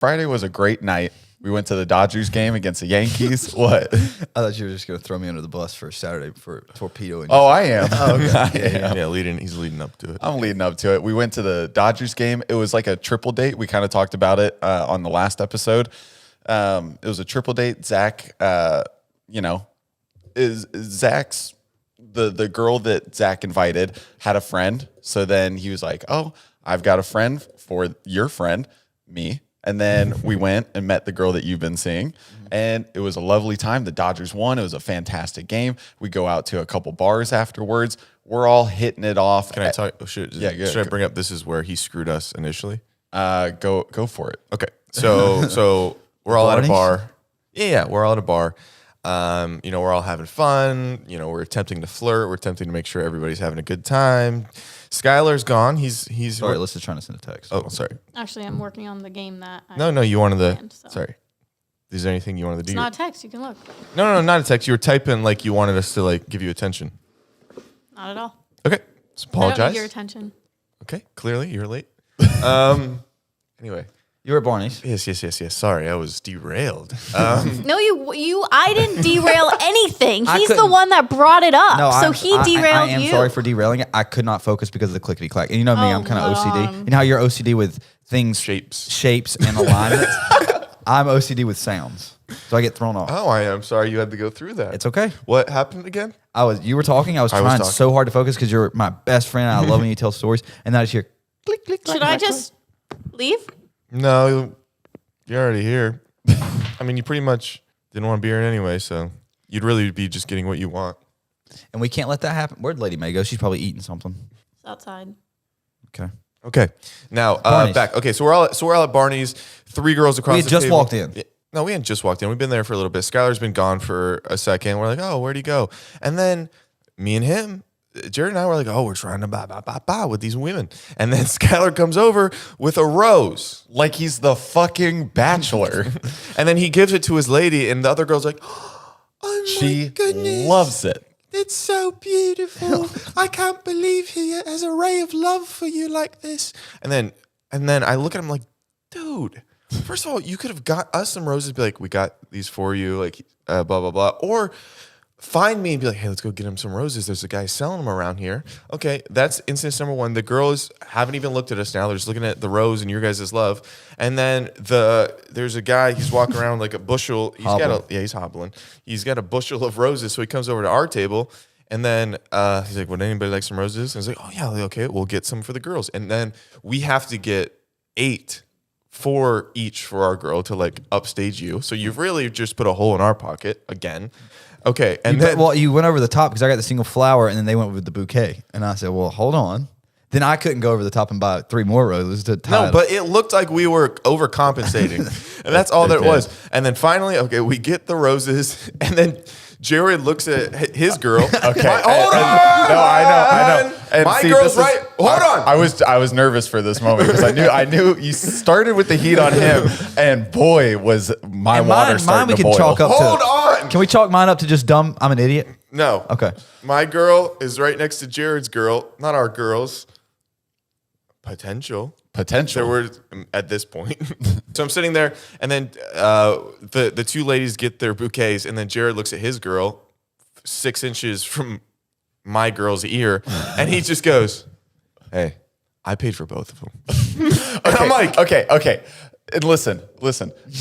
Friday was a great night. We went to the Dodgers game against the Yankees. What? I thought you were just going to throw me under the bus for Saturday for torpedoing. Oh, I am. Yeah, he's leading up to it. I'm leading up to it. We went to the Dodgers game. It was like a triple date. We kind of talked about it on the last episode. It was a triple date. Zach, is Zach's the girl that Zach invited had a friend. So then he was like, "Oh, I've got a friend for your friend, me." And then we went and met the girl that you've been seeing. And it was a lovely time. The Dodgers won. It was a fantastic game. We go out to a couple bars afterwards. We're all hitting it off. Can I talk? Should I bring up this is where he screwed us initially? Go for it. Okay. So we're all at a bar. Yeah, we're all at a bar. We're all having fun. We're attempting to flirt. We're attempting to make sure everybody's having a good time. Skylar's gone. He's sorry. Alyssa's trying to send a text. Oh, sorry. Actually, I'm working on the game that. No. You wanted the. Sorry. Is there anything you wanted to do? It's not a text. You can look. No, not a text. You were typing like you wanted us to like give you attention. Not at all. Okay. So apologize. I don't need your attention. Okay. Clearly, you're late. Anyway. You were at Barney's. Yes. Sorry, I was derailed. No, I didn't derail anything. He's the one that brought it up. No, so he derailed I am you. sorry for derailing it. I could not focus because of the clickety clack. And you know me, I'm kind of OCD. You know how you're OCD with things, shapes, and alignments. I'm OCD with sounds, so I get thrown off. Oh, I am sorry you had to go through that. It's okay. What happened again? You were talking. I was trying so hard to focus because you're my best friend. And I love when you tell stories. And then I just hear click, click, click. Should I just leave? No, you're already here. I mean, you pretty much didn't want to be here anyway, so you'd really be just getting what you want. And we can't let that happen. Where'd Lady May go? She's probably eating something. It's outside. Okay. Now back. Okay, so we're all at Barney's. 3 girls across. We had just table. walked in. No, we hadn't just walked in. We've been there for a little bit. Skylar's been gone for a second. We're like, oh, where'd he go? And then me and him, Jared and I were like, oh, we're trying to ba with these women. And then Skylar comes over with a rose. Like he's the fucking bachelor. And then he gives it to his lady, and the other girl's like, oh my goodness. Loves it. It's so beautiful. I can't believe he has a ray of love for you like this. And then I look at him like, dude, first of all, you could have got us some roses, be like, we got these for you, like blah, blah, blah. Or find me and be like, hey, let's go get him some roses. There's a guy selling them around here. Okay, that's instance number 1. The girls haven't even looked at us now. They're just looking at the rose and your guys' love. And then there's a guy, he's walking around like a bushel. He's hobbling. He's got a bushel of roses. So he comes over to our table and then he's like, would anybody like some roses? And he's like, oh yeah, okay, we'll get some for the girls. And then we have to get 4 each for our girl to like upstage you. So you've really just put a hole in our pocket again. Okay, and you went over the top because I got the single flower, and then they went with the bouquet, and I said, "Well, hold on." Then I couldn't go over the top and buy 3 more roses to tie. No, but it looked like we were overcompensating, and that's all that it was. And then finally, okay, we get the roses, and then Jared looks at his girl. Okay, hold on. No, I know. And my girl's right. Hold on. I was nervous for this moment because I knew you started with the heat on him, and boy, was my water starting to boil. Chalk up Hold on. Can we chalk mine up to just dumb? I'm an idiot. No. Okay. My girl is right next to Jared's girl, not our girls. Potential. Potential. There were at this point. So I'm sitting there, and then the 2 ladies get their bouquets, and then Jared looks at his girl 6 inches from my girl's ear, and he just goes, hey, I paid for both of them. And I'm like, okay. And listen,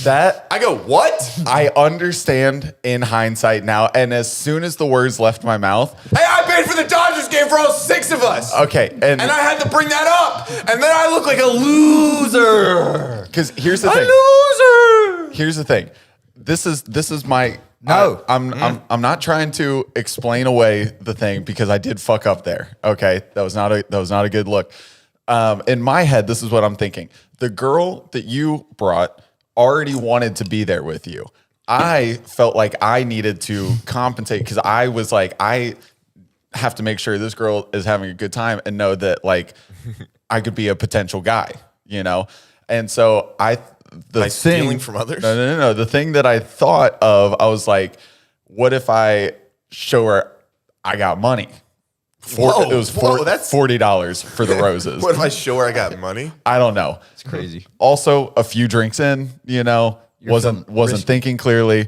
that I go, what? I understand in hindsight now. And as soon as the words left my mouth, hey, I paid for the Dodgers game for all 6 of us. Okay. And I had to bring that up. And then I look like a loser. Because here's the thing. Loser. Here's the thing. This is my no. I'm not trying to explain away the thing because I did fuck up there. Okay. That was not a good look. In my head, this is what I'm thinking. The girl that you brought already wanted to be there with you. I felt like I needed to compensate because I was like, I have to make sure this girl is having a good time and know that like I could be a potential guy, you know? And so stealing from others? No. The thing that I thought of, I was like, what if I show her I got money? Whoa, It was that's $40 for the roses. What if I show her I got money? I don't know. It's crazy. Also, a few drinks in, wasn't risky. thinking clearly,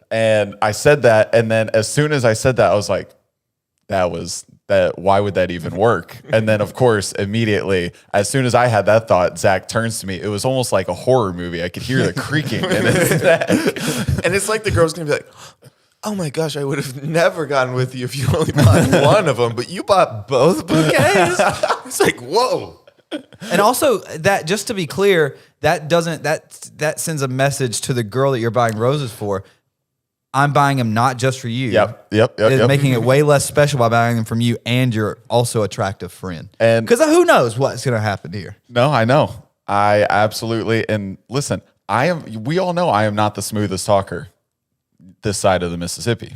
and I said that, and then as soon as I said that, I was like, that. Why would that even work? And then, of course, immediately, as soon as I had that thought, Zach turns to me. It was almost like a horror movie. I could hear the creaking in his neck. And it's like the girl's gonna be like, oh my gosh, I would have never gotten with you if you only bought one of them, but you bought both bouquets. It's like, whoa. And also, that just to be clear, that sends a message to the girl that you're buying roses for. I'm buying them not just for you. Yep. It's making it way less special by buying them from you and your also attractive friend. And because who knows what's going to happen here? No, I know. I absolutely. And listen, we all know I am not the smoothest talker this side of the Mississippi.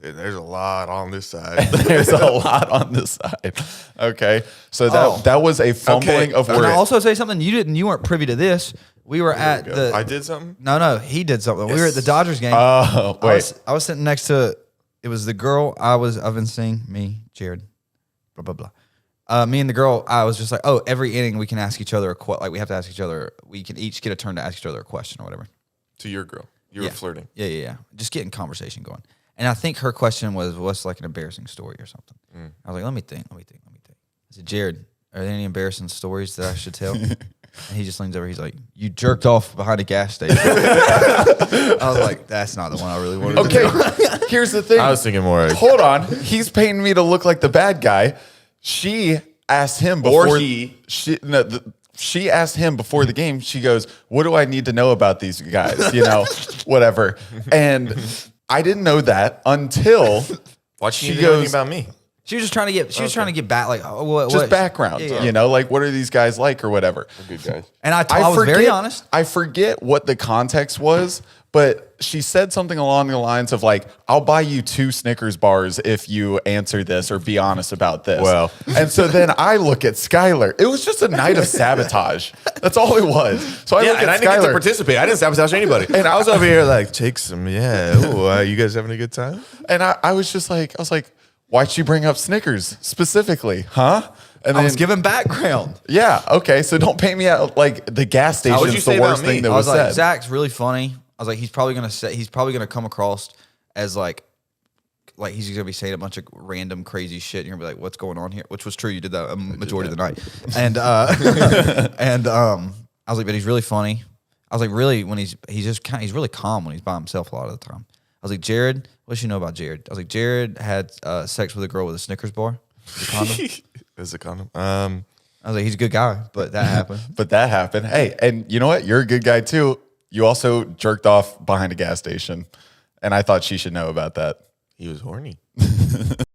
There's a lot on this side. There's a lot on this side. Okay. So that was a fumbling of Can words. I also say something? You weren't privy to this. We were at the. I did something? No, he did something. We were at the Dodgers game. Oh, wait. I was sitting next to. It was the girl I've been seeing. Me, Jared, blah blah blah. Me and the girl. I was just like, oh, every inning we can ask each other like we have to ask each other. We can each get a turn to ask each other a question or whatever. To your girl. You were flirting. Yeah. Just getting conversation going. And I think her question was, what's like an embarrassing story or something? I was like, let me think. I said, Jared, are there any embarrassing stories that I should tell? And he just leans over. He's like, you jerked off behind a gas station. I was like, that's not the one I really wanted to do. Okay. Here's the thing. I was thinking more. Hold on. He's painting me to look like the bad guy. She asked him before Or he. She asked him before the game. She goes, what do I need to know about these guys? Whatever. And I didn't know that until She goes about me. She was just trying to get. She was trying to get back, like just background. Yeah. Like what are these guys like or whatever. Good guys. And I was very honest. I forget what the context was, but she said something along the lines of like, "I'll buy you 2 Snickers bars if you answer this or be honest about this." Well. And so then I look at Skylar. It was just a night of sabotage. That's all it was. So I look and at I didn't get to Skylar. participate. I didn't sabotage anybody. And I was over here like, take some, you guys having a good time? And I was like, why'd she bring up Snickers specifically? Huh? And I was giving background. yeah, okay. So don't paint me out like the gas What'd you station's say the about worst me? thing that I was was like, said. Zach's really funny. I was like, he's probably gonna come across as like he's gonna be saying a bunch of random crazy shit. And you're gonna be like, what's going on here? Which was true. You did that a majority of the night. And I was like, but he's really funny. I was like, really, when he's really calm when he's by himself a lot of the time. I was like, Jared, what you know about Jared? I was like, Jared had sex with a girl with a Snickers bar. The condom. Is a condom? I was like, he's a good guy, but that happened. But that happened. Hey, and you know what? You're a good guy too. You also jerked off behind a gas station. And I thought she should know about that. He was horny.